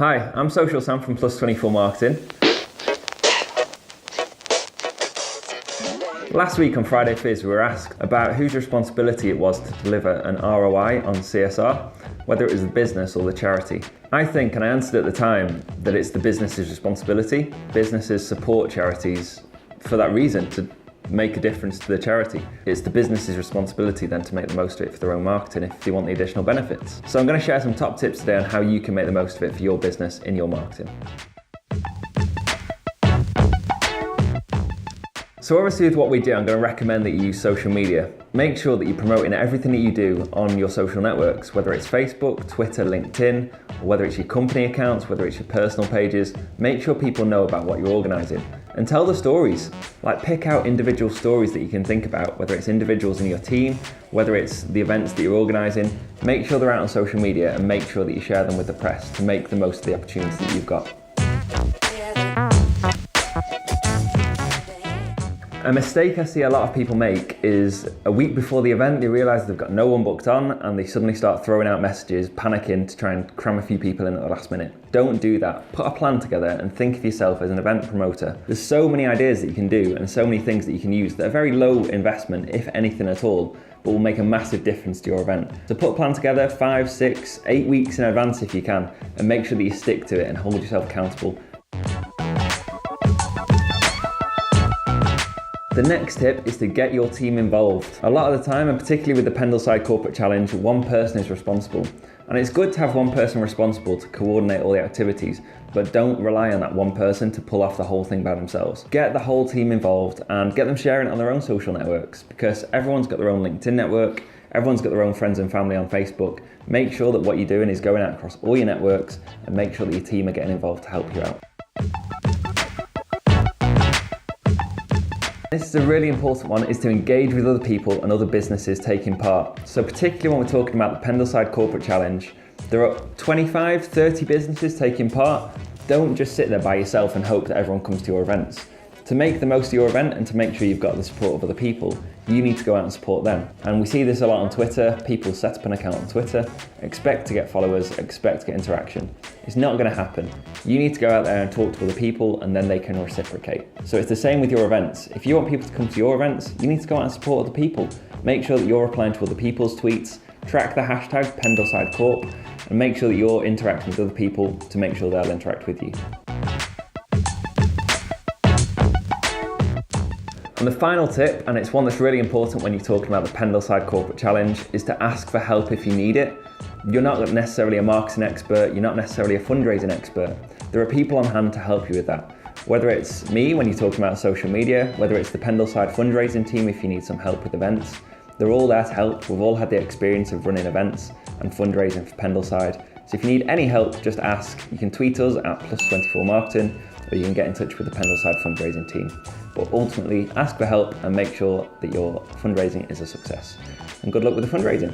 Hi, I'm Social Sam from Plus24 Marketing. Last week on Friday Fizz, we were asked about whose responsibility it was to deliver an ROI on CSR, whether it was the business or the charity. I think, and I answered at the time, that it's the business's responsibility. Businesses support charities for that reason, to make a difference to the charity. It's the business's responsibility then to make the most of it for their own marketing if they want the additional benefits. So I'm going to share some top tips today on how you can make the most of it for your business in your marketing. So obviously with what we do, I'm going to recommend that you use social media. Make sure that you're promoting everything that you do on your social networks, whether it's Facebook, Twitter, LinkedIn, or whether it's your company accounts, whether it's your personal pages. Make sure people know about what you're organising. And tell the stories. Like, pick out individual stories that you can think about, whether it's individuals in your team, whether it's the events that you're organising. Make sure they're out on social media and make sure that you share them with the press to make the most of the opportunities that you've got. A mistake I see a lot of people make is a week before the event, they realise they've got no one booked on and they suddenly start throwing out messages, panicking to try and cram a few people in at the last minute. Don't do that. Put a plan together and think of yourself as an event promoter. There's so many ideas that you can do and so many things that you can use that are very low investment, if anything at all, but will make a massive difference to your event. So put a plan together 5, 6, 8 weeks in advance if you can, and make sure that you stick to it and hold yourself accountable. The next tip is to get your team involved. A lot of the time, and particularly with the Pendleside Corporate Challenge, one person is responsible. And it's good to have one person responsible to coordinate all the activities, but don't rely on that one person to pull off the whole thing by themselves. Get the whole team involved and get them sharing it on their own social networks, because everyone's got their own LinkedIn network, everyone's got their own friends and family on Facebook. Make sure that what you're doing is going out across all your networks, and make sure that your team are getting involved to help you out. This is a really important one, is to engage with other people and other businesses taking part. So particularly when we're talking about the Pendleside Corporate Challenge, there are 25, 30 businesses taking part. Don't just sit there by yourself and hope that everyone comes to your events. To make the most of your event and to make sure you've got the support of other people, you need to go out and support them. And we see this a lot on Twitter. People set up an account on Twitter, expect to get followers, expect to get interaction. It's not going to happen. You need to go out there and talk to other people, and then they can reciprocate. So it's the same with your events. If you want people to come to your events, you need to go out and support other people. Make sure that you're replying to other people's tweets, track the hashtag #PendlesideCorp, and make sure that you're interacting with other people to make sure they'll interact with you. And the final tip, and it's one that's really important when you're talking about the Pendleside Corporate Challenge, is to ask for help if you need it. You're not necessarily a marketing expert, you're not necessarily a fundraising expert. There are people on hand to help you with that. Whether it's me when you're talking about social media, whether it's the Pendleside fundraising team if you need some help with events, they're all there to help. We've all had the experience of running events and fundraising for Pendleside. So if you need any help, just ask. You can tweet us at Plus24 Marketing, or you can get in touch with the Pendleside fundraising team. But ultimately, ask for help and make sure that your fundraising is a success. And good luck with the fundraising.